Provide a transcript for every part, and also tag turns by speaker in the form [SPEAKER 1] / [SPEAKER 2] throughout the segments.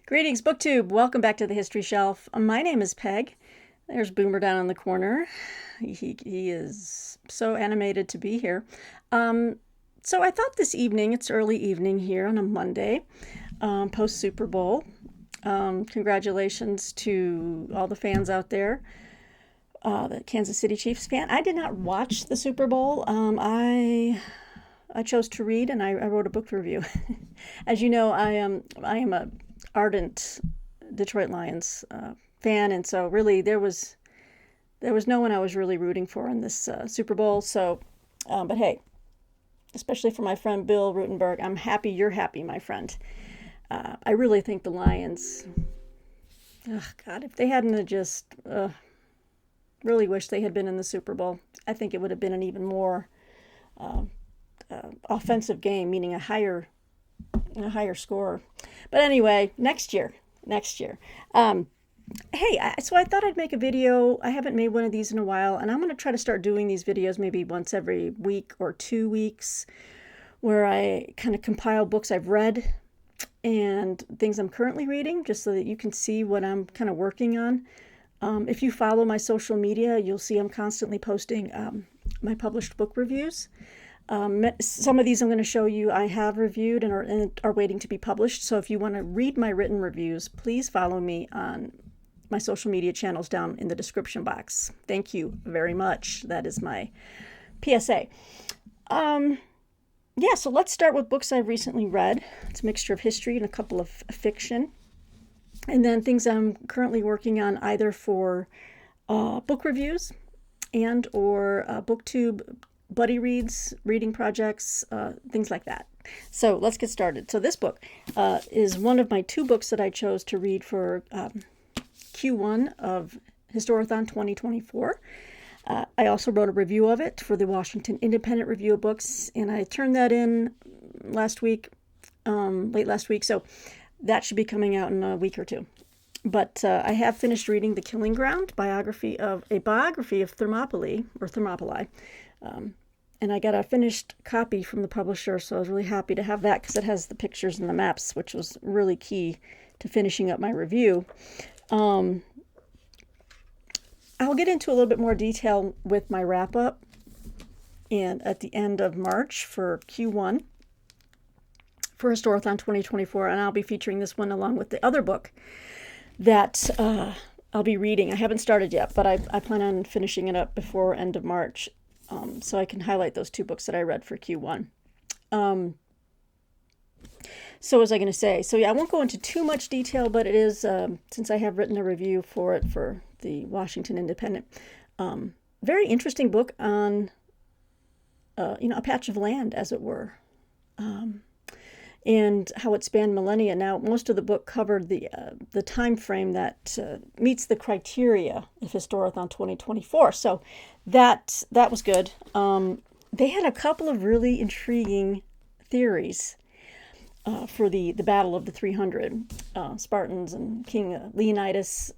[SPEAKER 1] Greetings, BookTube. Welcome back to the History Shelf. My name is Peg. There's Boomer down in the corner. He is so animated to be here. So I thought this evening, it's early evening here on a Monday, post Super Bowl. Congratulations to all the fans out there, the Kansas City Chiefs fan. I did not watch the Super Bowl. I chose to read, and I wrote a book review. As you know, I am a ardent Detroit Lions fan, and so really there was no one I was really rooting for in this Super Bowl. So, but hey, especially for my friend Bill Rutenberg, I'm happy you're happy, my friend. I really think the Lions. Oh God, if they hadn't just really wish they had been in the Super Bowl, I think it would have been an even more offensive game, meaning a higher score. But anyway, next year. Hey, so I thought I'd make a video. I haven't made one of these in a while, and I'm going to try to start doing these videos maybe once every week or 2 weeks, where I kind of compile books I've read and things I'm currently reading, just so that you can see what I'm kind of working on. If you follow my social media, you'll see I'm constantly posting my published book reviews. Some of these I'm going to show you I have reviewed and are waiting to be published. So if you want to read my written reviews, please follow me on my social media channels down in the description box. Thank you very much. That is my PSA. Yeah, so let's start with books I've recently read. It's a mixture of history and a couple of fiction. And then things I'm currently working on either for book reviews and or BookTube buddy reads, reading projects, things like that. So let's get started. So this book is one of my 2 books that I chose to read for Q1 of Historathon 2024. I also wrote a review of it for the Washington Independent Review of Books, and I turned that in last week, late last week, so that should be coming out in a week or 2. But I have finished reading The Killing Ground, biography of Thermopylae, and I got a finished copy from the publisher, so I was really happy to have that because it has the pictures and the maps, which was really key to finishing up my review. I'll get into a little bit more detail with my wrap-up and at the end of March for Q1 for Historathon 2024, and I'll be featuring this one along with the other book that I'll be reading. I haven't started yet, but I plan on finishing it up before end of March. So I can highlight those 2 books that I read for Q1. So what was I going to say? So yeah, I won't go into too much detail, but it is, since I have written a review for it for the Washington Independent, very interesting book on, a patch of land, as it were, and how it spanned millennia. Now, most of the book covered the time frame that meets the criteria of Historathon 2024. So that was good. They had a couple of really intriguing theories for the Battle of the 300 Spartans and King Leonidas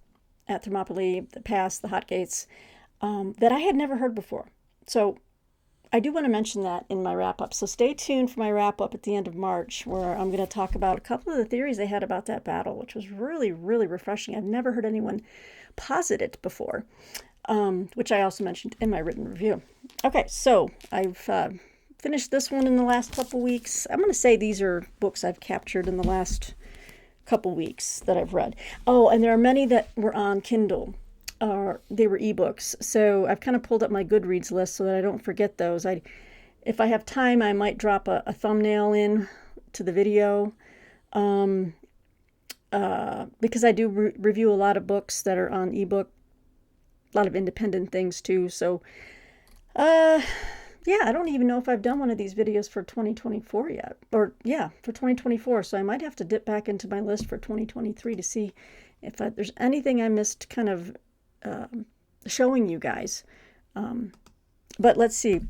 [SPEAKER 1] at Thermopylae, the pass, the Hot Gates, that I had never heard before. So I do want to mention that in my wrap-up. So stay tuned for my wrap-up at the end of March, where I'm going to talk about a couple of the theories they had about that battle, which was really, really refreshing. I've never heard anyone posit it before, which I also mentioned in my written review. Okay, so I've finished this one in the last couple weeks. I'm going to say these are books I've captured in the last couple weeks that I've read. Oh, and there are many that were on Kindle. They were ebooks, so I've kind of pulled up my Goodreads list so that I don't forget those. If I have time, I might drop a thumbnail in to the video, because I do review a lot of books that are on ebook, a lot of independent things too. So, yeah, I don't even know if I've done one of these videos for 2024 yet, for 2024. So I might have to dip back into my list for 2023 to see if there's anything I missed kind of showing you guys. But let's see.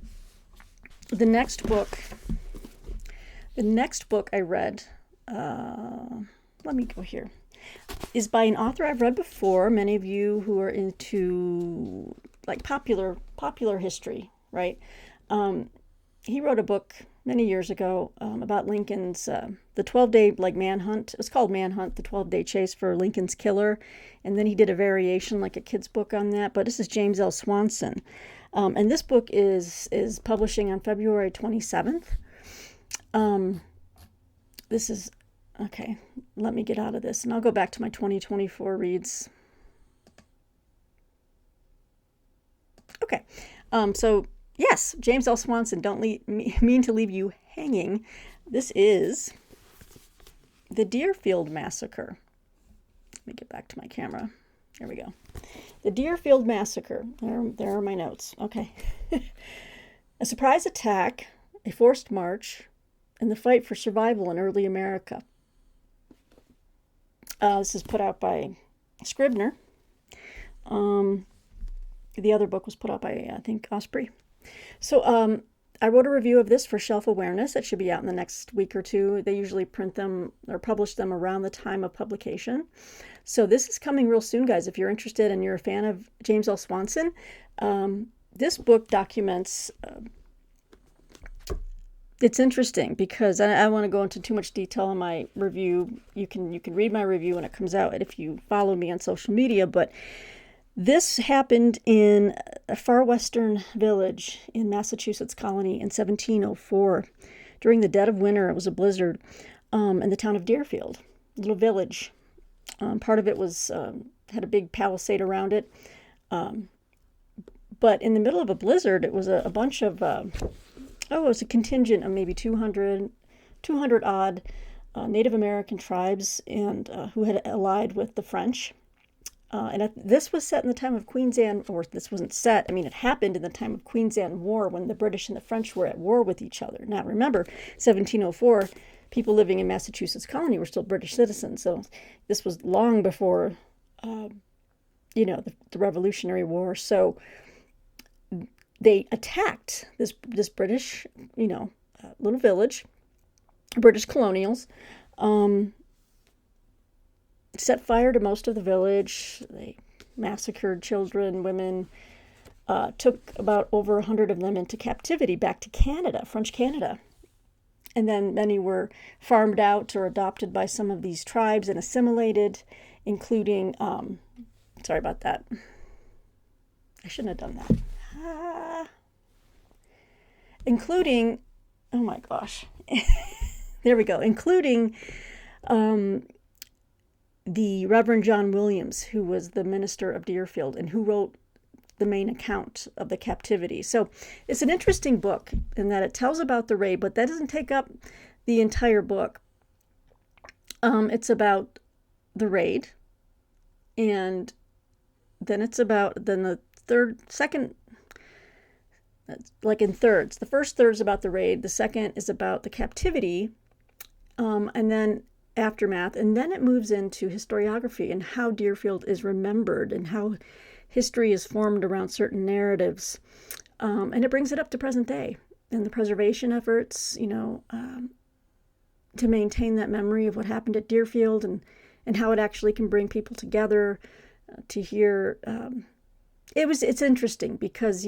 [SPEAKER 1] The next book I read, let me go here, is by an author I've read before. Many of you who are into like popular history, right? He wrote a book many years ago about Lincoln's the 12-day like manhunt. It's called Manhunt, the 12-day chase for Lincoln's killer. And then he did a variation, like a kid's book on that. But this is James L. Swanson. And this book is publishing on February 27th. This is, okay, let me get out of this. And I'll go back to my 2024 reads. Okay, so yes, James L. Swanson, don't mean to leave you hanging. This is The Deerfield Massacre. Let me get back to my camera. There we go. The Deerfield Massacre. There are my notes. Okay. A surprise attack, a forced march, and the fight for survival in early America. This is put out by Scribner. The other book was put out by, I think, Osprey. So I wrote a review of this for Shelf Awareness. It should be out in the next week or two. They usually print them or publish them around the time of publication. So this is coming real soon, guys. If you're interested and you're a fan of James L. Swanson, this book documents... it's interesting because I don't want to go into too much detail in my review. You can read my review when it comes out if you follow me on social media, but this happened in a far western village in Massachusetts colony in 1704. During the dead of winter, it was a blizzard in the town of Deerfield, a little village. Part of it was had a big palisade around it. But in the middle of a blizzard, it was a bunch of, it was a contingent of maybe 200 odd Native American tribes and who had allied with the French. And this was set in the time of Queen's Anne, or this wasn't set, I mean, it happened in the time of Queen's Anne War when the British and the French were at war with each other. Now, remember, 1704, people living in Massachusetts colony were still British citizens. So this was long before, the Revolutionary War. So they attacked this British, little village, British colonials, set fire to most of the village. They massacred children, women, took about over 100 of them into captivity back to Canada, French Canada. And then many were farmed out or adopted by some of these tribes and assimilated, including, sorry about that. I shouldn't have done that. Including, oh my gosh. There we go. Including the Reverend John Williams, who was the minister of Deerfield and who wrote the main account of the captivity. So it's an interesting book in that it tells about the raid, but that doesn't take up the entire book. It's about the raid, and then it's about, second, like in thirds. The first third is about the raid, the second is about the captivity, and then aftermath, and then it moves into historiography and how Deerfield is remembered and how history is formed around certain narratives, and it brings it up to present day and the preservation efforts, to maintain that memory of what happened at Deerfield and how it actually can bring people together to hear. It's interesting because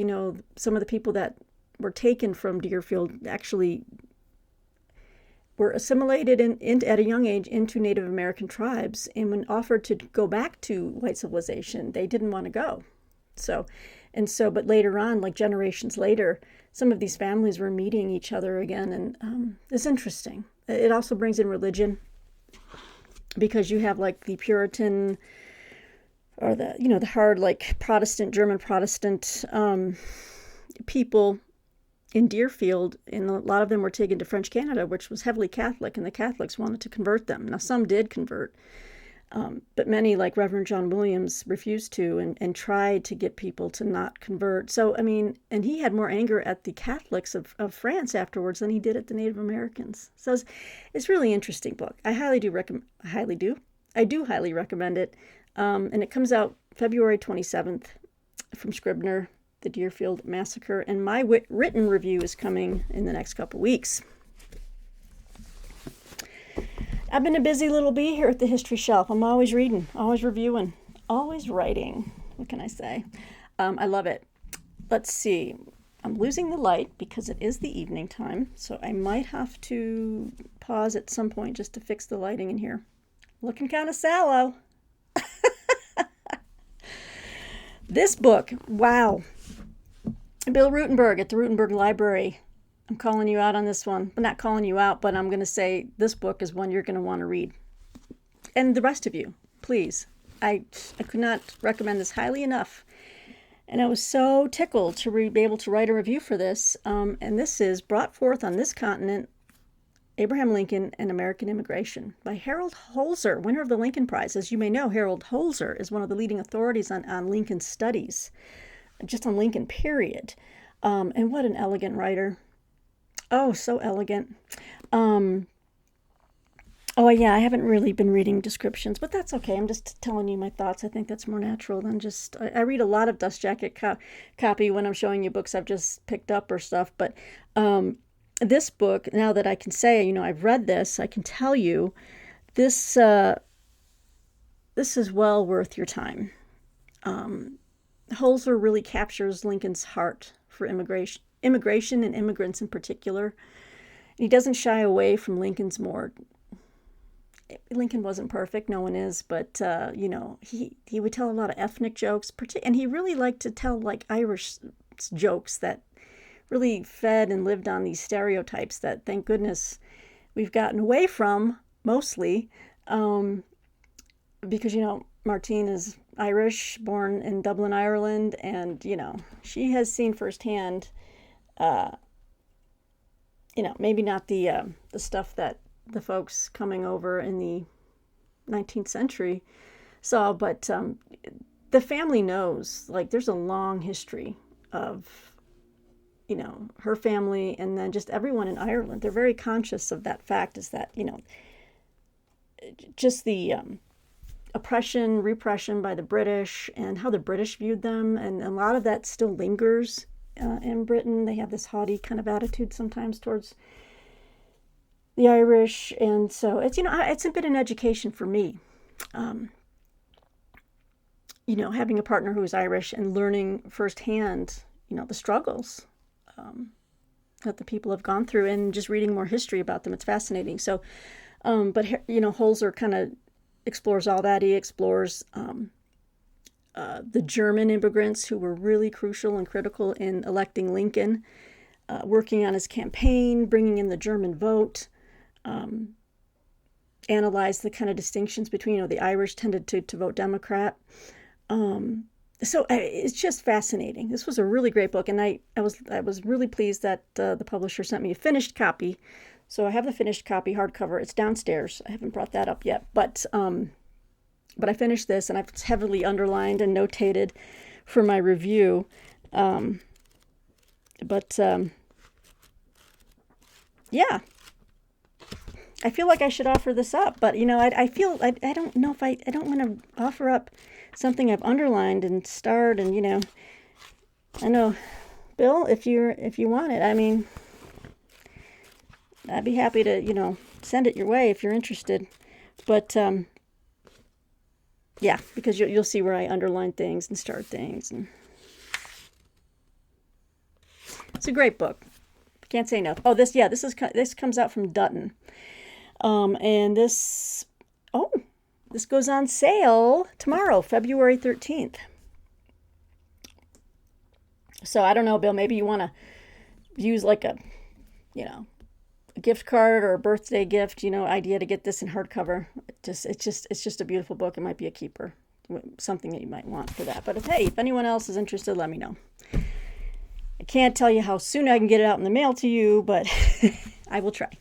[SPEAKER 1] some of the people that were taken from Deerfield actually were assimilated at a young age into Native American tribes, and when offered to go back to white civilization, they didn't want to go. But later on, like generations later, some of these families were meeting each other again, and it's interesting. It also brings in religion, because you have like the Puritan, or the hard like German Protestant people in Deerfield, and a lot of them were taken to French Canada, which was heavily Catholic, and the Catholics wanted to convert them. Now, some did convert, but many, like Reverend John Williams, refused to and tried to get people to not convert. So, I mean, and he had more anger at the Catholics of France afterwards than he did at the Native Americans. So it's really interesting book. I do highly recommend it. And it comes out February 27th from Scribner, The Deerfield Massacre, and my written review is coming in the next couple weeks. I've been a busy little bee here at the History Shelf. I'm always reading, always reviewing, always writing. What can I say? I love it. Let's see. I'm losing the light because it is the evening time, so I might have to pause at some point just to fix the lighting in here. Looking kind of sallow. This book, wow. Bill Rutenberg at the Rutenberg Library. I'm calling you out on this one. I'm not calling you out, but I'm going to say this book is one you're going to want to read. And the rest of you, please. I could not recommend this highly enough. And I was so tickled to be able to write a review for this. And this is Brought Forth on This Continent, Abraham Lincoln and American Immigration by Harold Holzer, winner of the Lincoln Prize. As you may know, Harold Holzer is one of the leading authorities on Lincoln studies, just on Lincoln, period. And what an elegant writer. Oh, so elegant. Oh, yeah, I haven't really been reading descriptions, but that's okay. I'm just telling you my thoughts. I think that's more natural than just... I read a lot of dust jacket copy when I'm showing you books I've just picked up or stuff, but this book, now that I can say, I've read this, I can tell you, this is well worth your time. Holzer really captures Lincoln's heart for immigration and immigrants in particular. He doesn't shy away from Lincoln's more... Lincoln wasn't perfect, no one is, but, he would tell a lot of ethnic jokes, and he really liked to tell, Irish jokes that really fed and lived on these stereotypes that, thank goodness, we've gotten away from, mostly, because, Martine is Irish, born in Dublin, Ireland, and, she has seen firsthand, maybe not the stuff that the folks coming over in the 19th century saw, but the family knows, there's a long history of, her family and then just everyone in Ireland. They're very conscious of that fact, is that, just the oppression, repression by the British and how the British viewed them. And a lot of that still lingers in Britain. They have this haughty kind of attitude sometimes towards the Irish, and so it's it's been an education for me, having a partner who is Irish and learning firsthand, the struggles that the people have gone through, and just reading more history about them. It's fascinating. So, but Holzer kind of explores all that. He explores the German immigrants who were really crucial and critical in electing Lincoln, working on his campaign, bringing in the German vote. Analyze the kind of distinctions between, the Irish tended to vote Democrat. So it's just fascinating. This was a really great book, and I was really pleased that the publisher sent me a finished copy. So I have the finished copy hardcover. It's downstairs. I haven't brought that up yet, but I finished this, and I've heavily underlined and notated for my review. Yeah. I feel like I should offer this up, but I feel I don't know if I don't want to offer up something I've underlined and starred, and I know, Bill, if you want it, I mean, I'd be happy to send it your way if you're interested, but yeah, because you'll see where I underline things and start things, and it's a great book. Can't say enough. Oh, this comes out from Dutton. And this goes on sale tomorrow, February 13th. So I don't know, Bill, maybe you want to use a gift card or a birthday gift, idea to get this in hardcover. It's just a beautiful book. It might be a keeper, something that you might want for that. But if anyone else is interested, let me know. I can't tell you how soon I can get it out in the mail to you, but I will try.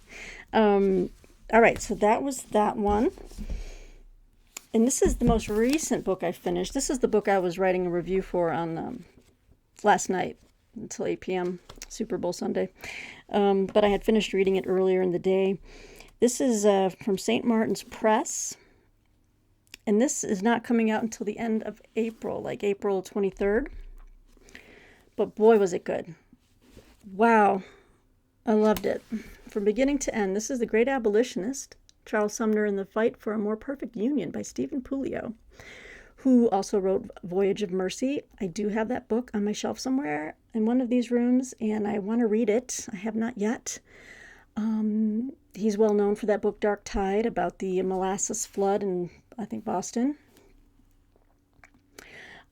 [SPEAKER 1] All right, so that was that one. And this is the most recent book I finished. This is the book I was writing a review for on last night until 8 p.m., Super Bowl Sunday. But I had finished reading it earlier in the day. This is from St. Martin's Press. And this is not coming out until the end of April, like April 23rd. But boy, was it good. Wow. I loved it. From beginning to end. This is The Great Abolitionist, Charles Sumner and the Fight for a More Perfect Union by Stephen Puleo, who also wrote Voyage of Mercy. I do have that book on my shelf somewhere in one of these rooms, and I want to read it. I have not yet. He's well known for that book, Dark Tide, about the molasses flood in, I think, Boston.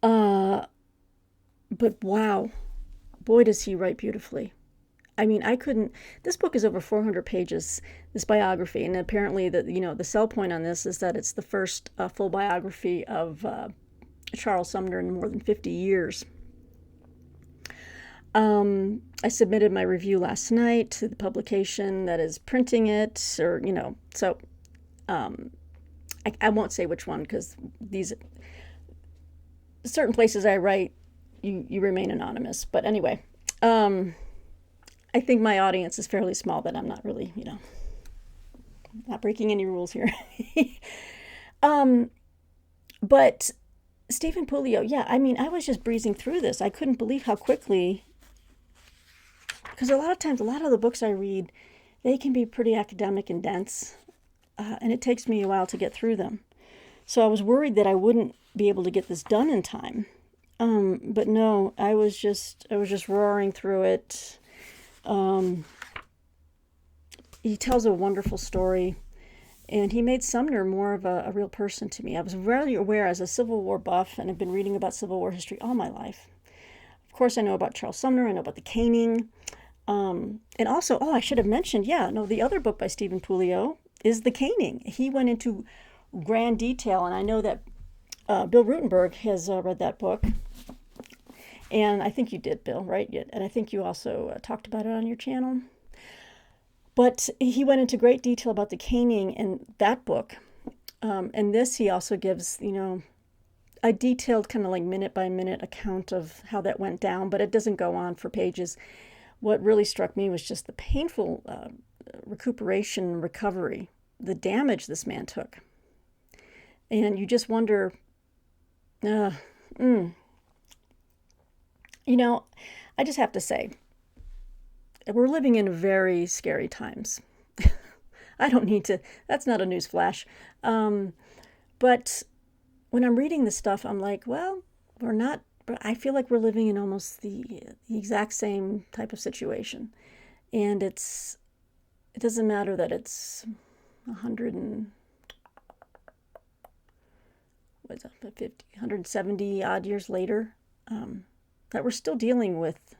[SPEAKER 1] But wow, boy, does he write beautifully. I mean, I couldn't. This book is over 400 pages. This biography, and apparently, the sell point on this is that it's the first full biography of Charles Sumner in more than 50 years. I submitted my review last night to the publication that is printing it, or so I won't say which one because these certain places I write, you remain anonymous. But anyway, I think my audience is fairly small, that I'm not really, not breaking any rules here. But Stephen Puleo, yeah, I mean, I was just breezing through this. I couldn't believe how quickly, because a lot of times, a lot of the books I read, they can be pretty academic and dense, and it takes me a while to get through them. So I was worried that I wouldn't be able to get this done in time. But no, I was just roaring through it. He tells a wonderful story, and he made Sumner more of a real person to me. I was very aware as a Civil War buff, and I've been reading about Civil War history all my life. Of course, I know about Charles Sumner. I know about the caning. And also, I should have mentioned, the other book by Stephen Puleo is The Caning. He went into grand detail, and I know that Bill Rutenberg has read that book. And I think you did, Bill, right? And I think you also talked about it on your channel. But he went into great detail about the caning in that book. And this, he also gives, a detailed kind of like minute-by-minute account of how that went down, but it doesn't go on for pages. What really struck me was just the painful recuperation, recovery, the damage this man took. And you just wonder, I just have to say, we're living in very scary times. I don't need to, that's not a news flash. But when I'm reading this stuff, I'm like, well, I feel like we're living in almost the exact same type of situation. And it doesn't matter that it's 170 odd years later, that we're still dealing with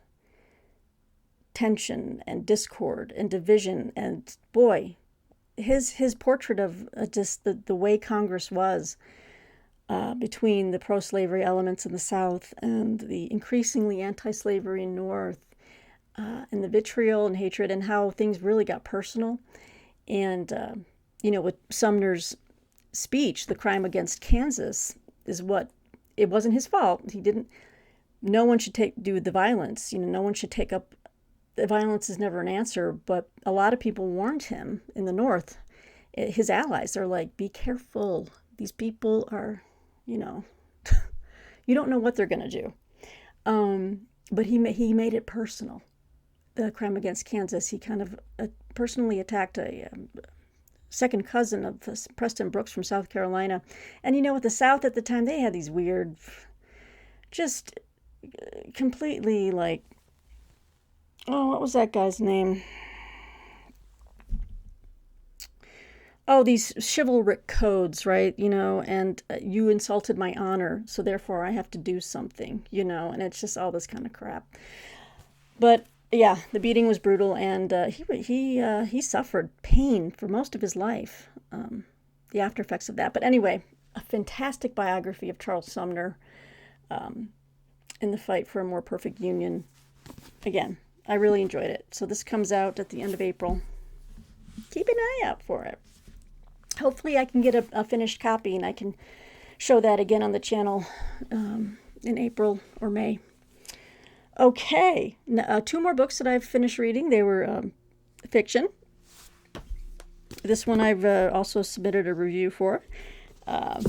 [SPEAKER 1] tension and discord and division. And boy, his portrait of just the way Congress was between the pro-slavery elements in the South and the increasingly anti-slavery North, and the vitriol and hatred, and how things really got personal. And, with Sumner's speech, the crime against Kansas it wasn't his fault. No one should do the violence. No one should take up, the violence is never an answer, but a lot of people warned him in the North, his allies. They're like, be careful. These people are, you don't know what they're going to do. But he made it personal. The crime against Kansas, he kind of personally attacked a second cousin of Preston Brooks from South Carolina. And with the South at the time, they had these weird, just completely like, what was that guy's name? These chivalric codes, right? And you insulted my honor, so therefore I have to do something, and it's just all this kind of crap. But yeah, the beating was brutal, and he suffered pain for most of his life, the after effects of that. But anyway, a fantastic biography of Charles Sumner in the fight for a more perfect union. Again, I really enjoyed it. So this comes out at the end of April. Keep an eye out for it. Hopefully I can get a finished copy, and I can show that again on the channel in April or May. Okay, two more books that I've finished reading. They were fiction. This one I've also submitted a review for at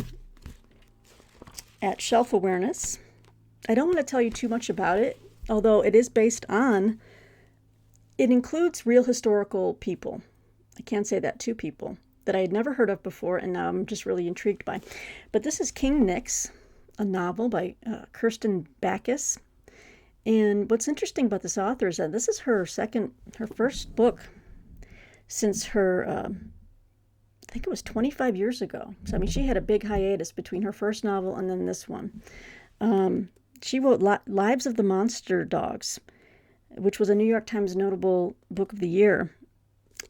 [SPEAKER 1] Shelf Awareness. I don't want to tell you too much about it, although it is based on, it includes real historical people. I can't say that, two people that I had never heard of before, and now I'm just really intrigued by. But this is King Nix, a novel by Kirsten Backus. And what's interesting about this author is that this is her first book. since her, I think it was 25 years ago. So, I mean, she had a big hiatus between her first novel and then this one. She wrote Lives of the Monster Dogs, which was a New York Times notable book of the year.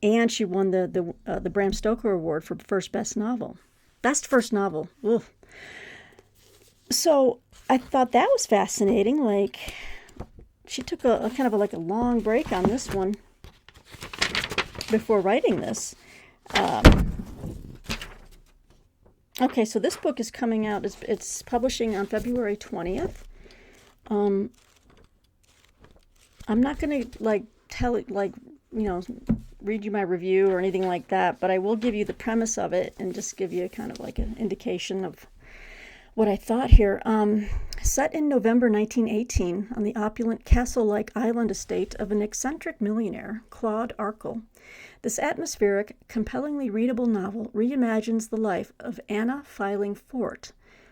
[SPEAKER 1] And she won the Bram Stoker Award for first best novel. Best first novel. Ugh. So I thought that was fascinating. Like, she took a kind of like a long break on this one before writing this. Okay, so this book is coming out. It's publishing on February 20th. I'm not going to like tell it like, read you my review or anything like that, but I will give you the premise of it and just give you kind of like an indication of what I thought here. Set in November 1918 on the opulent castle-like island estate of an eccentric millionaire, Claude Arkell, this atmospheric, compellingly readable novel reimagines the life of Anna Filing Fort,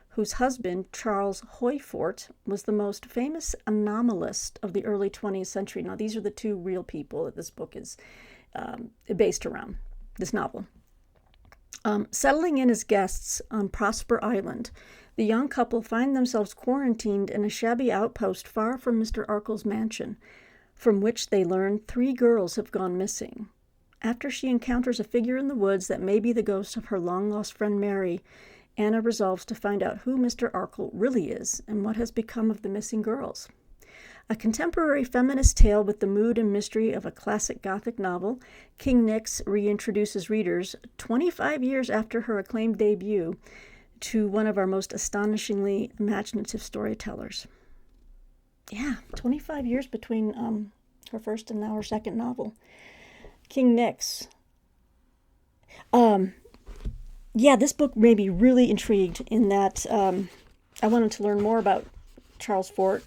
[SPEAKER 1] whose husband, Charles Hoy Fort, was the most famous anomalist of the early 20th century. Now, these are the two real people that this book is based around, this novel. Settling in as guests on Prosper Island, the young couple find themselves quarantined in a shabby outpost far from Mr. Arkell's mansion, from which they learn 3 girls have gone missing. After she encounters a figure in the woods that may be the ghost of her long-lost friend Mary, Anna resolves to find out who Mr. Arkell really is and what has become of the missing girls. A contemporary feminist tale with the mood and mystery of a classic Gothic novel, King Nix reintroduces readers 25 years after her acclaimed debut to one of our most astonishingly imaginative storytellers. Yeah, 25 years between her first and now her second novel. King Nix. Yeah, this book made me really intrigued in that I wanted to learn more about Charles Fort.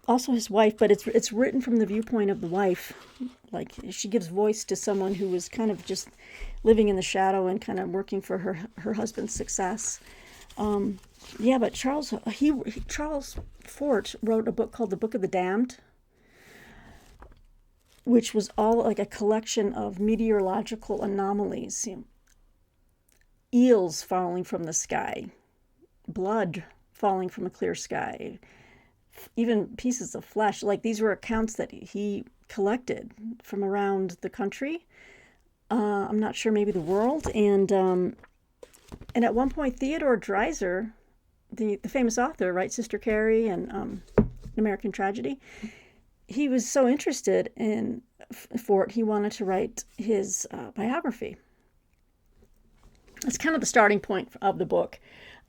[SPEAKER 1] Also his wife, but it's written from the viewpoint of the wife. Like, she gives voice to someone who was kind of just living in the shadow and kind of working for her husband's success. Yeah, but Charles Fort wrote a book called The Book of the Damned, which was all like a collection of meteorological anomalies. Eels falling from the sky, blood falling from a clear sky, even pieces of flesh. Like, these were accounts that he collected from around the country. I'm not sure, maybe the world. And at one point, Theodore Dreiser, the famous author, right, Sister Carrie and An American Tragedy, he was so interested in Fort, he wanted to write his biography. That's kind of the starting point of the book.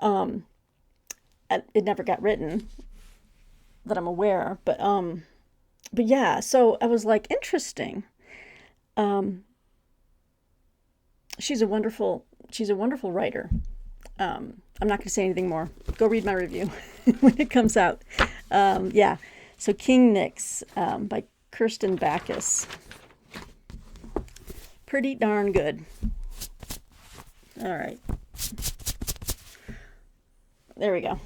[SPEAKER 1] It never got written, that I'm aware, but yeah. So I was like, interesting. She's a wonderful writer. I'm not going to say anything more. Go read my review when it comes out. Yeah. So King Nix by Kirsten Backus. Pretty darn good. All right. There we go.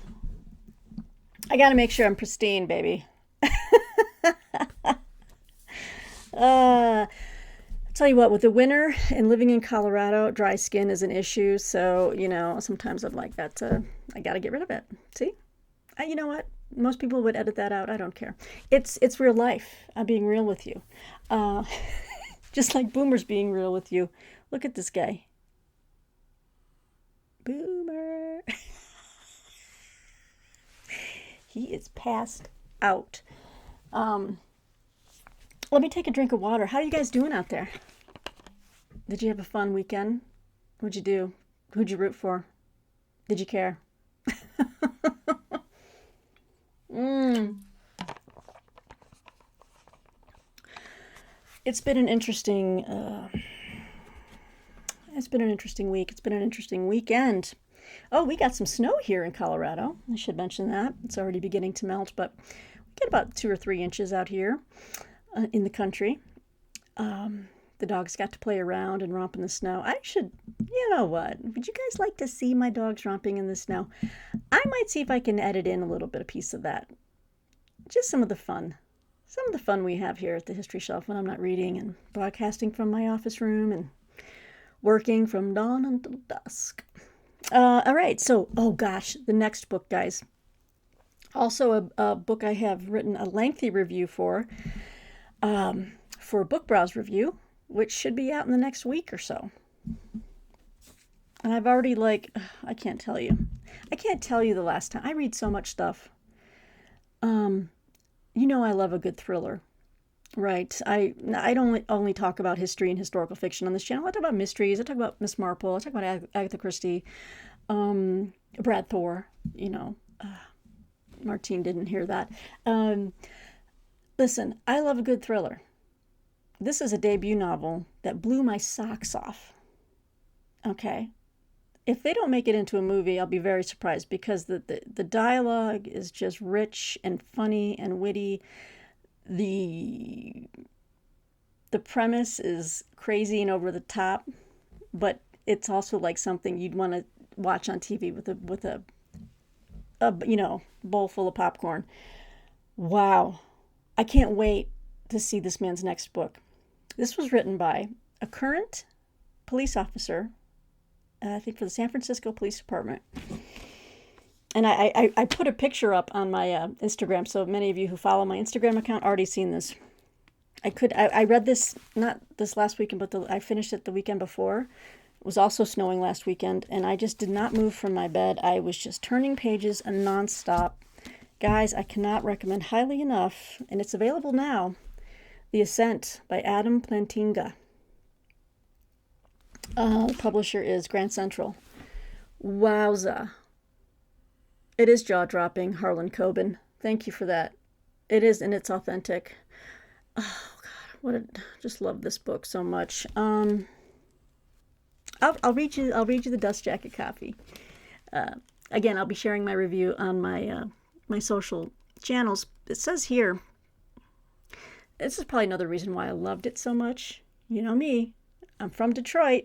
[SPEAKER 1] I got to make sure I'm pristine, baby. Tell you what, with the winter and living in Colorado, dry skin is an issue. So, sometimes I'm like, I got to get rid of it. See? You know what? Most people would edit that out. I don't care. It's real life. I'm being real with you. Just like Boomer's being real with you. Look at this guy. Boomer. He is passed out. Let me take a drink of water. How are you guys doing out there? Did you have a fun weekend? What'd you do? Who'd you root for? Did you care? It's been an interesting week. It's been an interesting weekend. Oh, we got some snow here in Colorado. I should mention that. It's already beginning to melt, but we get about 2 or 3 inches out here in the country. The dogs got to play around and romp in the snow. You know what? Would you guys like to see my dogs romping in the snow? I might see if I can edit in a little bit, a piece of that. Just some of the fun some of the fun we have here at the History Shelf when I'm not reading and broadcasting from my office room and working from dawn until dusk. All right, so, oh gosh, the next book, guys. Also a book I have written a lengthy review for Book Browse Review, which should be out in the next week or so. And I've already, I can't tell you. I can't tell you the last time. I read so much stuff. You know I love a good thriller, right? I don't only talk about history and historical fiction on this channel. I talk about mysteries. I talk about Miss Marple. I talk about Agatha Christie, Brad Thor. Martine didn't hear that. Listen, I love a good thriller. This is a debut novel that blew my socks off. Okay? If they don't make it into a movie, I'll be very surprised because the dialogue is just rich and funny and witty. The premise is crazy and over the top, but it's also like something you'd want to watch on TV with a bowl full of popcorn. Wow. I can't wait to see this man's next book. This was written by a current police officer, I think for the San Francisco Police Department. And I put a picture up on my Instagram, so many of you who follow my Instagram account already seen this. I read this, not this last weekend, but I finished it the weekend before. It was also snowing last weekend, and I just did not move from my bed. I was just turning pages and nonstop. Guys, I cannot recommend highly enough, and it's available now, The Ascent by Adam Plantinga. The publisher is Grand Central. Wowza. It is jaw-dropping, Harlan Coben. Thank you for that. It is, and it's authentic. Oh, God, just love this book so much. I'll read you the Dust Jacket copy. Again, I'll be sharing my review on my social channels. It says here, this is probably another reason why I loved it so much. You know me. I'm from Detroit.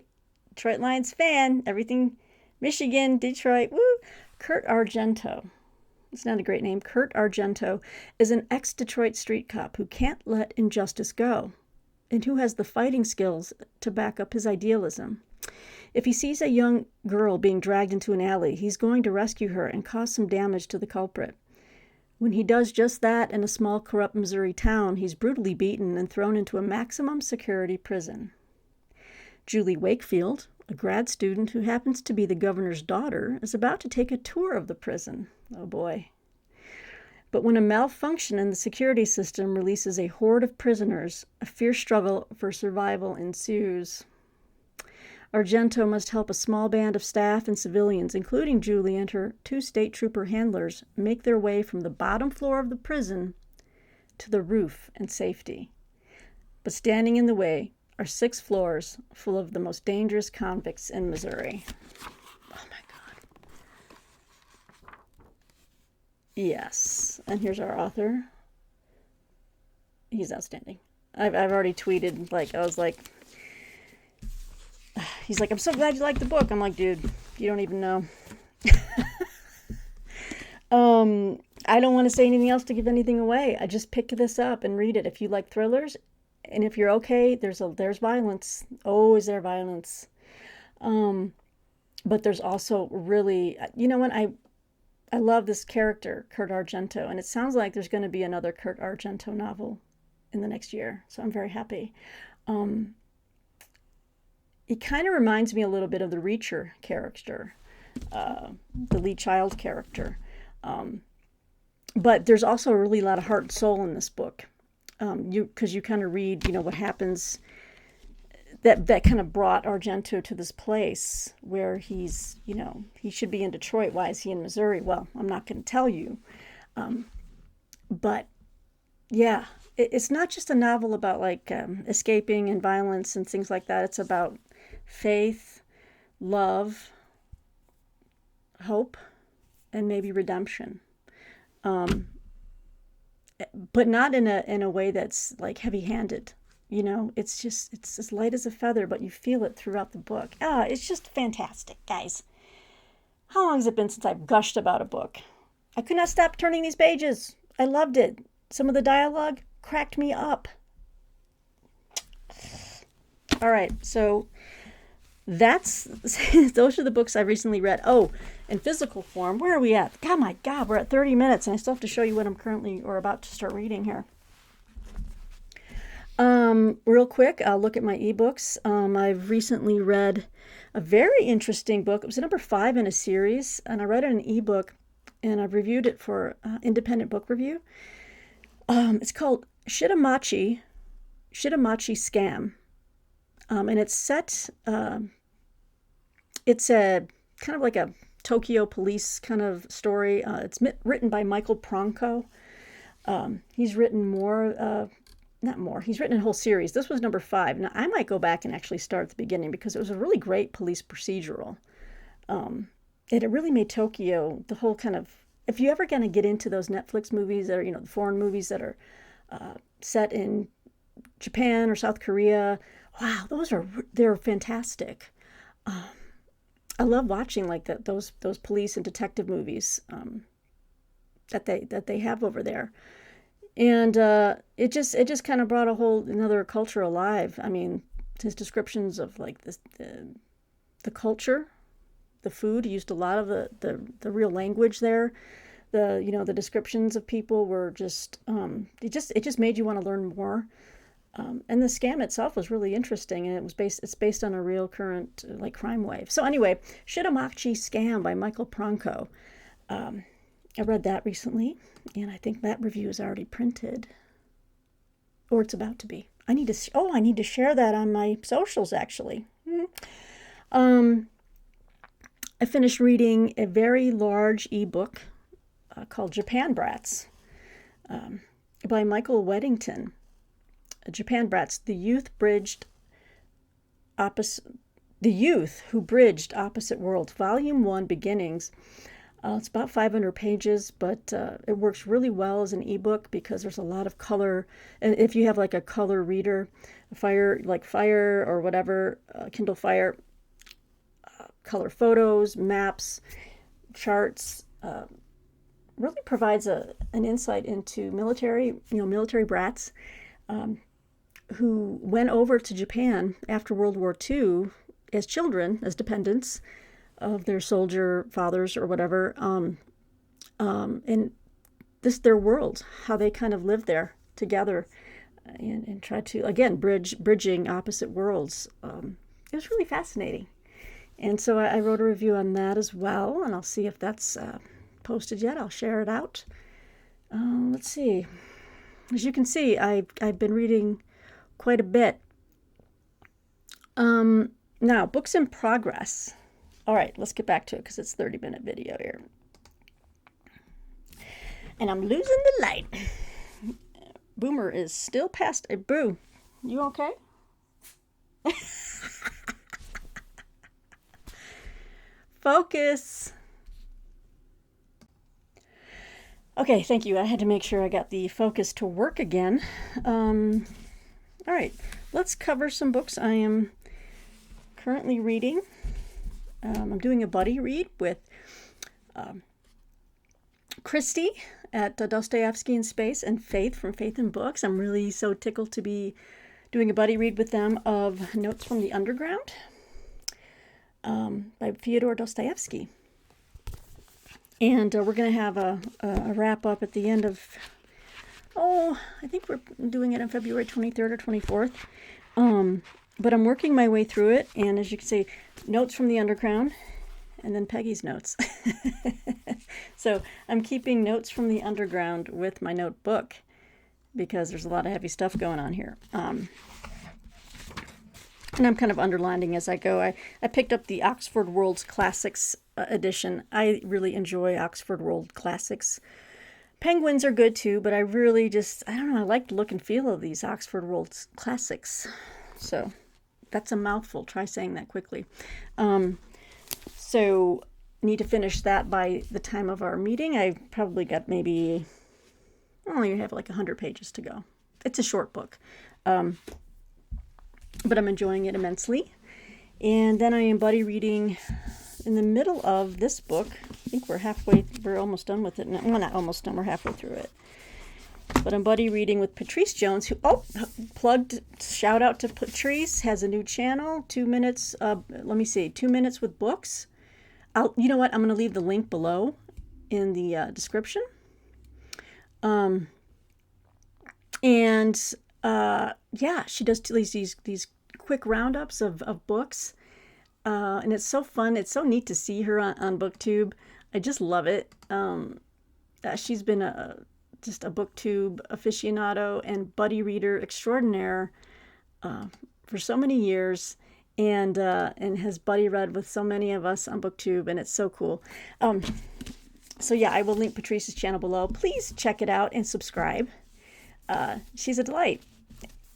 [SPEAKER 1] Detroit Lions fan. Everything Michigan, Detroit. Woo! Kurt Argento. It's not a great name. Kurt Argento is an ex-Detroit street cop who can't let injustice go and who has the fighting skills to back up his idealism. If he sees a young girl being dragged into an alley, he's going to rescue her and cause some damage to the culprit. When he does just that in a small, corrupt Missouri town, he's brutally beaten and thrown into a maximum security prison. Julie Wakefield, a grad student who happens to be the governor's daughter, is about to take a tour of the prison. Oh boy. But when a malfunction in the security system releases a horde of prisoners, a fierce struggle for survival ensues. Argento must help a small band of staff and civilians, including Julie and her 2 state trooper handlers, make their way from the bottom floor of the prison to the roof and safety. But standing in the way are 6 floors full of the most dangerous convicts in Missouri. Oh my God. Yes. And here's our author. He's outstanding. I've already tweeted, he's like, I'm so glad you liked the book. I'm like, dude, you don't even know. I don't want to say anything else to give anything away. I just pick this up and read it. If you like thrillers, and if you're okay, there's violence. Oh, is there violence? But there's also really, when I love this character, Kurt Argento, and it sounds like there's going to be another Kurt Argento novel in the next year. So I'm very happy. It kind of reminds me a little bit of the Reacher character, the Lee Child character. But there's also a really lot of heart and soul in this book. Because you kind of read, what happens, that kind of brought Argento to this place where he's, he should be in Detroit. Why is he in Missouri? Well, I'm not going to tell you. But yeah, it's not just a novel about escaping and violence and things like that. It's about faith, love, hope, and maybe redemption. But not in a way that's heavy-handed. It's as light as a feather, but you feel it throughout the book. It's just fantastic, guys. How long has it been since I've gushed about a book? I could not stop turning these pages. I loved it. Some of the dialogue, cracked me up. All right, so those are the books I recently read. Oh, in physical form, where are we at? God, my God, we're at 30 minutes, and I still have to show you what I'm currently or about to start reading here. Real quick, I'll look at my ebooks. I've recently read a very interesting book. It was number 5 in a series, and I read it in an ebook, and I've reviewed it for Independent Book Review. It's called Shitamachi Scam, and it's set. It's a kind of like a Tokyo police kind of story. It's written by Michael Pronko. He's written he's written a whole series. This was number 5. Now, I might go back and actually start at the beginning because it was a really great police procedural. It really made Tokyo the whole kind of, if you ever going to get into those Netflix movies that are, the foreign movies that are set in Japan or South Korea, wow, they're fantastic. I love watching like those police and detective movies that they have over there. And it just kind of brought a whole another culture alive. I mean, his descriptions of like the culture, the food. He used a lot of the real language there. The descriptions of people were just it just made you want to learn more. And the scam itself was really interesting, and it's based on a real current like crime wave. So anyway, Shitamachi Scam by Michael Pronko. I read that recently, and I think that review is already printed, or it's about to be. I need to share that on my socials, actually. I finished reading a very large ebook called Japan Brats by Michael Weddington. Japan Brats, the youth who bridged opposite worlds, Volume 1, Beginnings. It's about 500 pages, but it works really well as an ebook because there's a lot of color. And if you have like a color reader, Fire or whatever, Kindle Fire, color photos, maps, charts, really provides an insight into military brats who went over to Japan after World War II as children, as dependents of their soldier fathers or whatever, and their world, how they kind of live there together and try to, again, bridging opposite worlds. It was really fascinating. And so I wrote a review on that as well, and I'll see if that's posted yet. I'll share it out. Let's see. As you can see, I've been reading quite a bit. Now, books in progress. All right, let's get back to it because it's a 30-minute video here. And I'm losing the light. Boomer is still past a boo. You okay? Focus. Okay, thank you. I had to make sure I got the focus to work again. All right, let's cover some books I am currently reading. I'm doing a buddy read with Christy at Dostoevsky in Space and Faith from Faith in Books. I'm really so tickled to be doing a buddy read with them of Notes from the Underground by Fyodor Dostoevsky. And we're going to have a wrap up at the end of, I think we're doing it on February 23rd or 24th. But I'm working my way through it, and as you can see, Notes from the Underground, and then Peggy's notes. So I'm keeping Notes from the Underground with my notebook because there's a lot of heavy stuff going on here. And I'm kind of underlining as I go. I picked up the Oxford World Classics edition. I really enjoy Oxford World Classics. Penguins are good too, but I really I don't know, I like the look and feel of these Oxford World Classics. So that's a mouthful. Try saying that quickly. So need to finish that by the time of our meeting. I've probably got maybe, I only have like 100 pages to go. It's a short book. But I'm enjoying it immensely. And then I am buddy reading in the middle of this book. I think we're almost done with it. Well, not almost done, we're halfway through it. But I'm buddy reading with Patrice Jones, who, shout out to Patrice, has a new channel, 2 minutes, let me see, 2 minutes with books. You know what, I'm going to leave the link below in the description. Yeah, she does these quick roundups of books. And it's so fun. It's so neat to see her on BookTube. I just love it. She's been just a BookTube aficionado and buddy reader extraordinaire for so many years, and has buddy read with so many of us on BookTube, and it's so cool. So yeah, I will link Patrice's channel below. Please check it out and subscribe. She's a delight.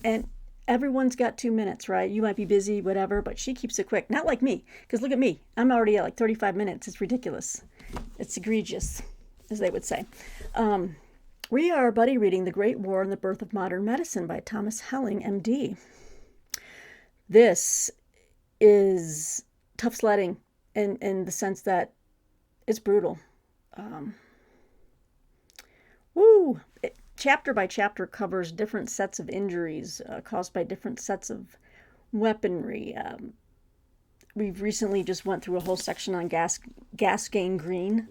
[SPEAKER 1] And everyone's got 2 minutes, right? You might be busy, whatever, but she keeps it quick. Not like me, because look at me. I'm already at like 35 minutes. It's ridiculous. It's egregious, as they would say. We are buddy reading The Great War and the Birth of Modern Medicine by Thomas Helling, MD. This is tough sledding in the sense that it's brutal. Chapter by chapter covers different sets of injuries caused by different sets of weaponry. We've recently just went through a whole section on gas gangrene,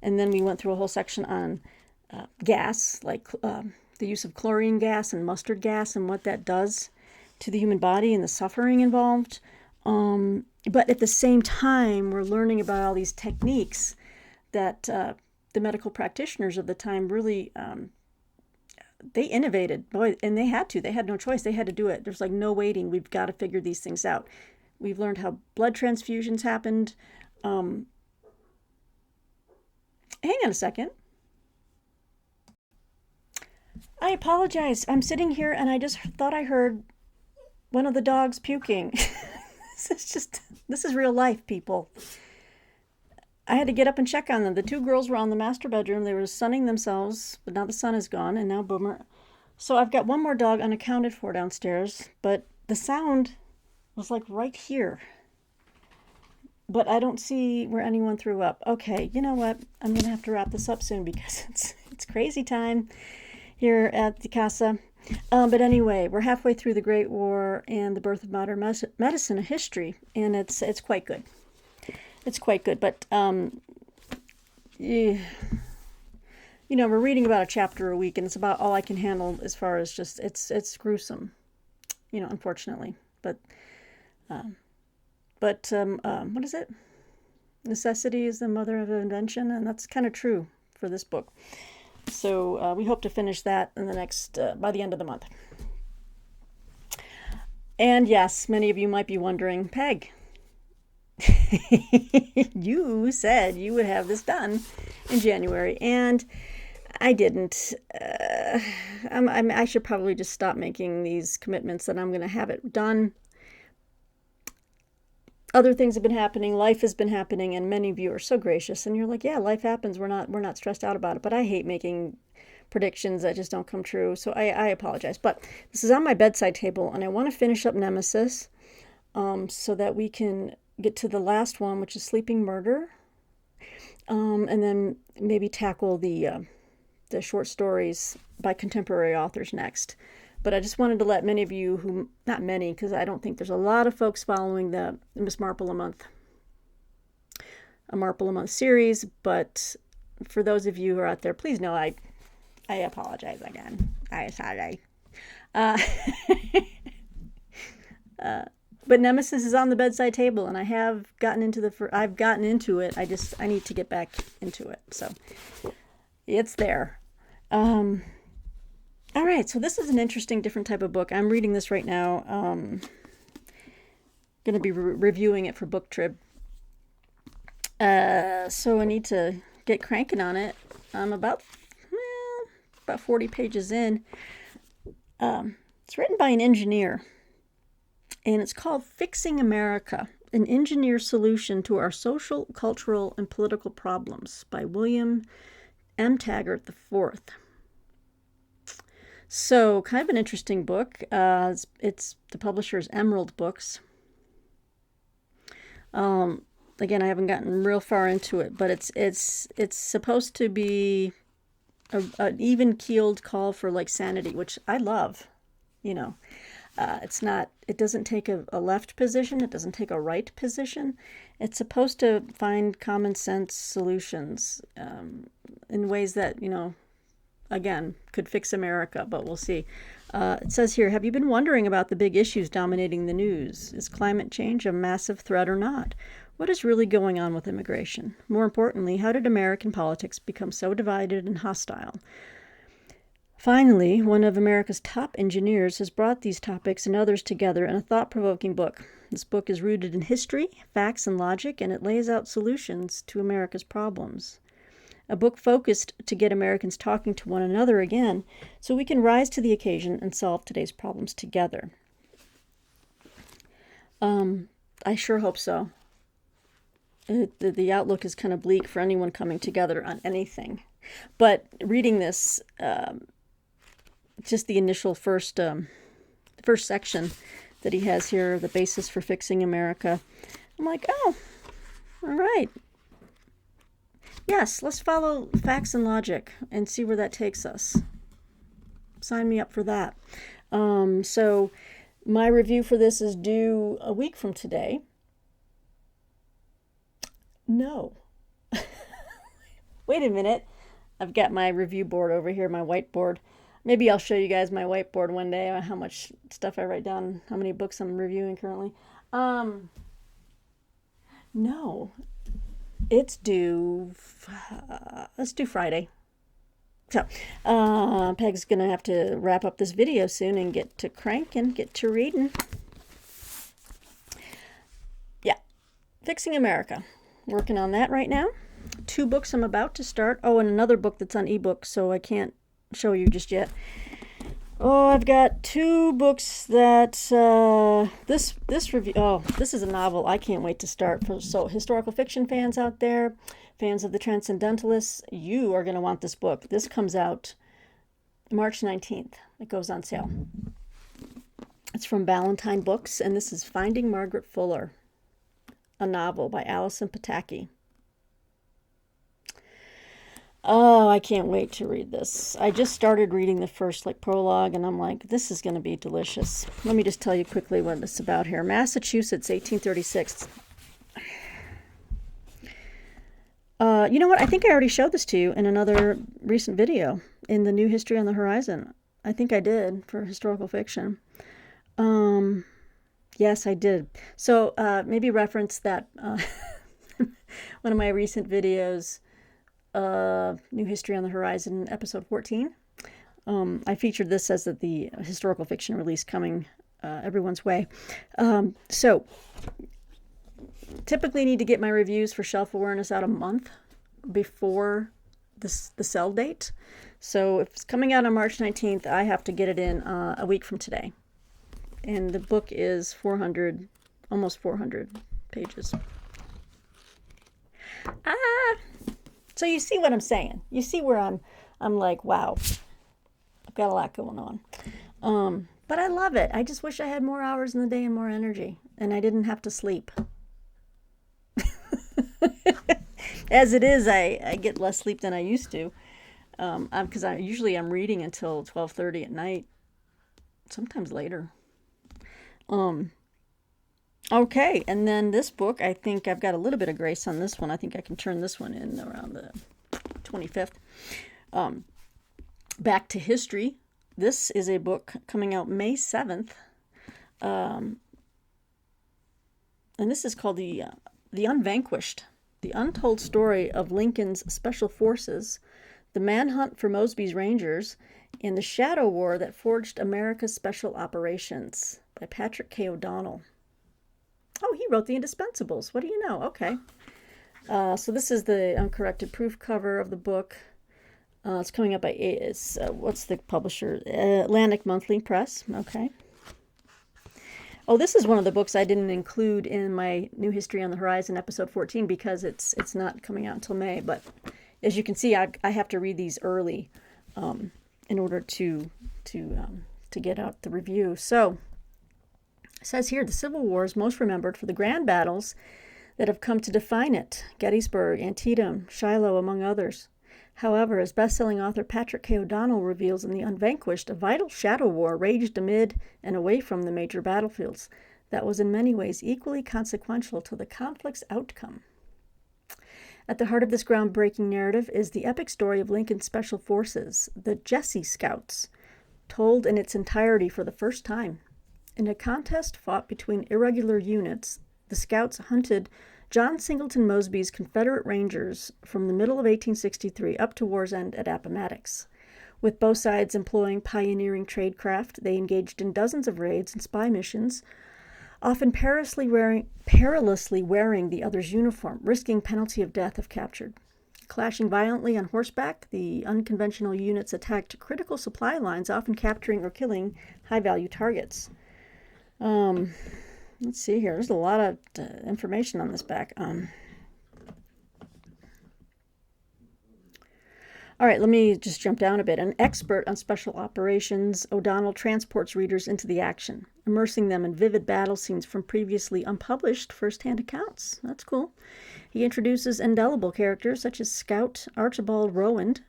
[SPEAKER 1] and then we went through a whole section on gas, like the use of chlorine gas and mustard gas and what that does to the human body and the suffering involved. But at the same time, we're learning about all these techniques that the medical practitioners of the time really they innovated, boy, and they had to. They had no choice. They had to do it. There's like no waiting. We've got to figure these things out. We've learned how blood transfusions happened. Hang on a second. I apologize. I'm sitting here and I just thought I heard one of the dogs puking. This is real life, people. I had to get up and check on them. The two girls were on the master bedroom. They were sunning themselves, but now the sun is gone, and now Boomer. So I've got one more dog unaccounted for downstairs, but the sound was like right here. But I don't see where anyone threw up. Okay, you know what? I'm going to have to wrap this up soon because it's crazy time here at the Casa. But anyway, we're halfway through The Great War and the Birth of Modern Medicine, a history, and it's quite good. It's quite good, but we're reading about a chapter a week, and it's about all I can handle as far as just it's gruesome, unfortunately. But what is it? Necessity is the mother of invention, and that's kind of true for this book. So we hope to finish that in the next by the end of the month. And yes, many of you might be wondering, Peg, you said you would have this done in January, and I didn't. I should probably just stop making these commitments that I'm going to have it done. Other things have been happening. Life has been happening, and many of you are so gracious, and you're like, yeah, life happens. We're not stressed out about it. But I hate making predictions that just don't come true, so I apologize. But this is on my bedside table, and I want to finish up Nemesis so that we can get to the last one, which is Sleeping Murder, and then maybe tackle the short stories by contemporary authors next. But I just wanted to let many of you not many, because I don't think there's a lot of folks following the Miss Marple a Month series, but for those of you who are out there, please know I apologize again. I sorry. But Nemesis is on the bedside table, and I have gotten into I've gotten into it. I need to get back into it. So it's there. All right. So this is an interesting, different type of book. I'm reading this right now. Going to be reviewing it for BookTuber. So I need to get cranking on it. I'm about 40 pages in. It's written by an engineer. And it's called Fixing America, an Engineer's Solution to Our Social, Cultural, and Political Problems by William M. Taggart IV. So, kind of an interesting book. It's the publisher's Emerald Books. Again, I haven't gotten real far into it, but it's supposed to be an even-keeled call for like sanity, which I love. You know, it doesn't take a left position. It doesn't take a right position. It's supposed to find common sense solutions in ways that, again, could fix America, but we'll see. It says here, have you been wondering about the big issues dominating the news? Is climate change a massive threat or not? What is really going on with immigration? More importantly, how did American politics become so divided and hostile? Finally, one of America's top engineers has brought these topics and others together in a thought-provoking book. This book is rooted in history, facts, and logic, and it lays out solutions to America's problems. A book focused to get Americans talking to one another again so we can rise to the occasion and solve today's problems together. I sure hope so. The outlook is kind of bleak for anyone coming together on anything. But reading this, just the initial first section that he has here, the basis for fixing America, I'm like, oh, all right. Yes, let's follow facts and logic and see where that takes us. Sign me up for that. So my review for this is due a week from today. No. Wait a minute. I've got my review board over here, my whiteboard. Maybe I'll show you guys my whiteboard one day, how much stuff I write down, how many books I'm reviewing currently. No. It's due Friday. So, Peg's going to have to wrap up this video soon and get to cranking, get to reading. Yeah. Fixing America. Working on that right now. 2 books I'm about to start. Oh, and another book that's on ebook, so I can't show you just yet. Oh, I've got 2 books that this review. Oh, this is a novel I can't wait to start. So historical fiction fans out there, fans of the Transcendentalists, you are going to want this book. This comes out March 19th. It goes on sale. It's from Ballantine Books, and this is Finding Margaret Fuller, a novel by Alison Pataki. Oh, I can't wait to read this. I just started reading the first prologue, and I'm like, this is going to be delicious. Let me just tell you quickly what it's about here. Massachusetts, 1836. You know what? I think I already showed this to you in another recent video in the New History on the Horizon. I think I did for historical fiction. Yes, I did. So maybe reference that one of my recent videos, New History on the Horizon, episode 14. I featured this as the historical fiction release coming everyone's way. So typically need to get my reviews for shelf awareness out a month before the sell date. So if it's coming out on March 19th, I have to get it in a week from today. And the book is almost 400 pages. So you see what I'm saying. You see where I'm like, wow, I've got a lot going on. But I love it. I just wish I had more hours in the day and more energy, and I didn't have to sleep. As it is, I get less sleep than I used to, because I'm reading until 12:30 at night, sometimes later. Okay, and then this book, I think I've got a little bit of grace on this one. I think I can turn this one in around the 25th. Back to History. This is a book coming out May 7th. And this is called The Unvanquished, The Untold Story of Lincoln's Special Forces, The Manhunt for Mosby's Rangers, and the Shadow War That Forged America's Special Operations by Patrick K. O'Donnell. Oh, he wrote The Indispensables. What do you know? Okay. So this is the uncorrected proof cover of the book. It's coming up by, what's the publisher? Atlantic Monthly Press. Okay. Oh, this is one of the books I didn't include in my New History on the Horizon, episode 14, because it's not coming out until May. But as you can see, I have to read these early in order to get out the review. So it says here, the Civil War is most remembered for the grand battles that have come to define it. Gettysburg, Antietam, Shiloh, among others. However, as best-selling author Patrick K. O'Donnell reveals in The Unvanquished, a vital shadow war raged amid and away from the major battlefields that was in many ways equally consequential to the conflict's outcome. At the heart of this groundbreaking narrative is the epic story of Lincoln's Special Forces, the Jesse Scouts, told in its entirety for the first time. In a contest fought between irregular units, the Scouts hunted John Singleton Mosby's Confederate Rangers from the middle of 1863 up to war's end at Appomattox. With both sides employing pioneering tradecraft, they engaged in dozens of raids and spy missions, often perilously wearing the other's uniform, risking penalty of death if captured. Clashing violently on horseback, the unconventional units attacked critical supply lines, often capturing or killing high-value targets. Let's see here. There's a lot of information on this back. All right, let me just jump down a bit. An expert on special operations, O'Donnell transports readers into the action, immersing them in vivid battle scenes from previously unpublished first-hand accounts. That's cool. He introduces indelible characters such as Scout Archibald Rowand,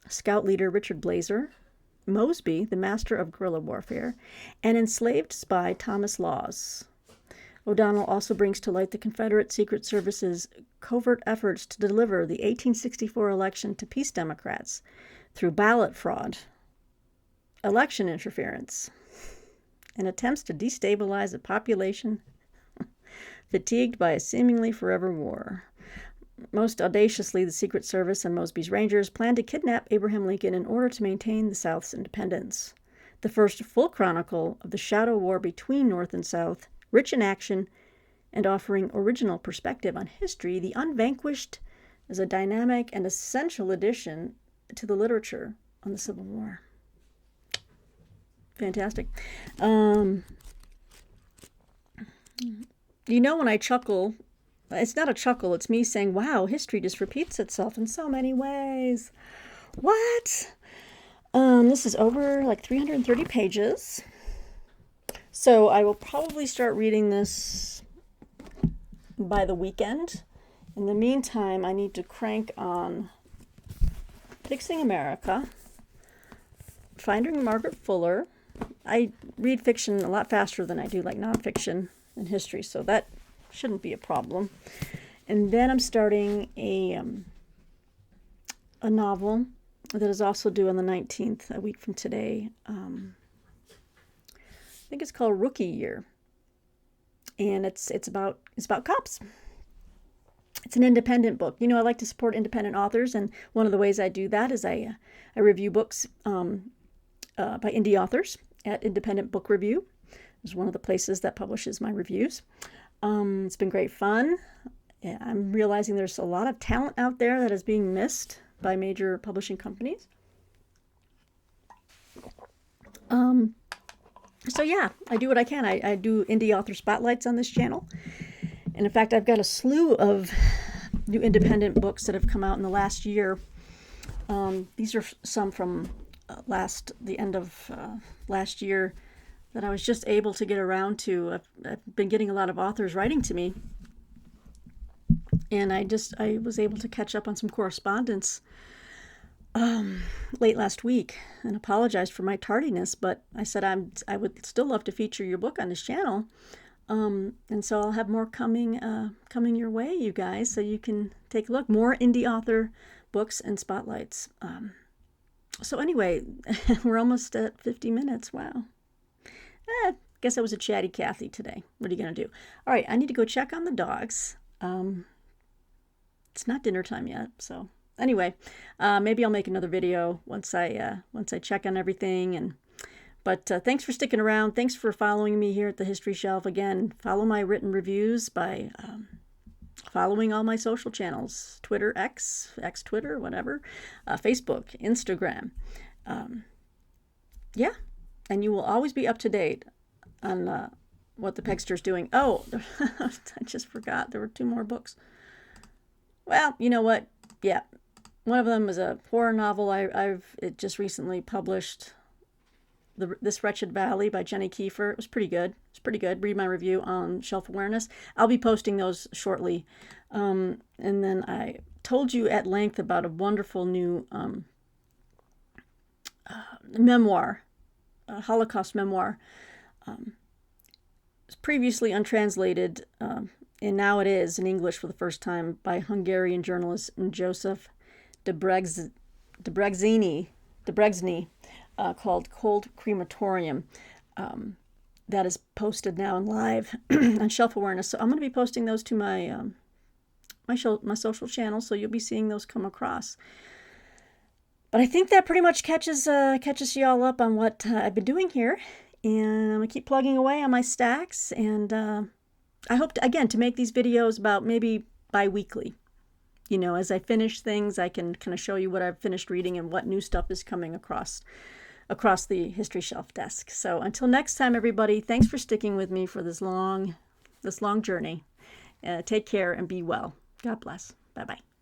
[SPEAKER 1] Scout leader Richard Blazer, Mosby, the master of guerrilla warfare, and enslaved spy Thomas Laws. O'Donnell also brings to light the Confederate Secret Service's covert efforts to deliver the 1864 election to peace Democrats through ballot fraud, election interference, and attempts to destabilize a population fatigued by a seemingly forever war. Most audaciously, the Secret Service and Mosby's Rangers planned to kidnap Abraham Lincoln in order to maintain the South's independence. The first full chronicle of the shadow war between North and South, rich in action and offering original perspective on history, The Unvanquished is a dynamic and essential addition to the literature on the Civil War. Fantastic. You know, when I chuckle, it's not a chuckle, it's me saying, wow, history just repeats itself in so many ways. What? This is over like 330 pages. So I will probably start reading this by the weekend. In the meantime, I need to crank on Fixing America, Finding Margaret Fuller. I read fiction a lot faster than I do like nonfiction and history, so that shouldn't be a problem. And then I'm starting a novel that is also due on the 19th, a week from today. I think it's called Rookie Year, and it's about cops. It's an independent book. You know, I like to support independent authors, and one of the ways I do that is I review books by indie authors at Independent Book Review. It's one of the places that publishes my reviews. It's been great fun. I'm realizing there's a lot of talent out there that is being missed by major publishing companies. So yeah, I do what I can. I do indie author spotlights on this channel. And in fact, I've got a slew of new independent books that have come out in the last year. These are some from the end of last year that I was just able to get around to. I've been getting a lot of authors writing to me. And I was able to catch up on some correspondence late last week and apologized for my tardiness, but I said I would still love to feature your book on this channel. And so I'll have more coming your way, you guys, so you can take a look. More indie author books and spotlights. So anyway, we're almost at 50 minutes. Wow. Guess I was a chatty Cathy today. What are you going to do? All right, I need to go check on the dogs. It's not dinner time yet, so anyway, maybe I'll make another video once I check on everything. But thanks for sticking around. Thanks for following me here at the History Shelf. Again, follow my written reviews by following all my social channels: Twitter, X Twitter, whatever, Facebook, Instagram. Yeah, and you will always be up to date on what the Pegster's doing. Oh, I just forgot. There were 2 more books. Well, you know what? Yeah, one of them is a horror novel it just recently published. This Wretched Valley by Jenny Kiefer. It was pretty good. It's pretty good. Read my review on Shelf Awareness. I'll be posting those shortly. And then I told you at length about a wonderful new memoir, a Holocaust memoir. It's previously untranslated, and now it is in English for the first time, by Hungarian journalist Joseph Debreczni, called Cold Crematorium. That is posted now and live on Shelf Awareness. So I'm going to be posting those to my my social channels, so you'll be seeing those come across. But I think that pretty much catches you all up on what I've been doing here. And I'm going to keep plugging away on my stacks. And I hope, to make these videos about maybe bi-weekly. You know, as I finish things, I can kind of show you what I've finished reading and what new stuff is coming across the History Shelf desk. So until next time, everybody, thanks for sticking with me for this long journey. Take care and be well. God bless. Bye-bye.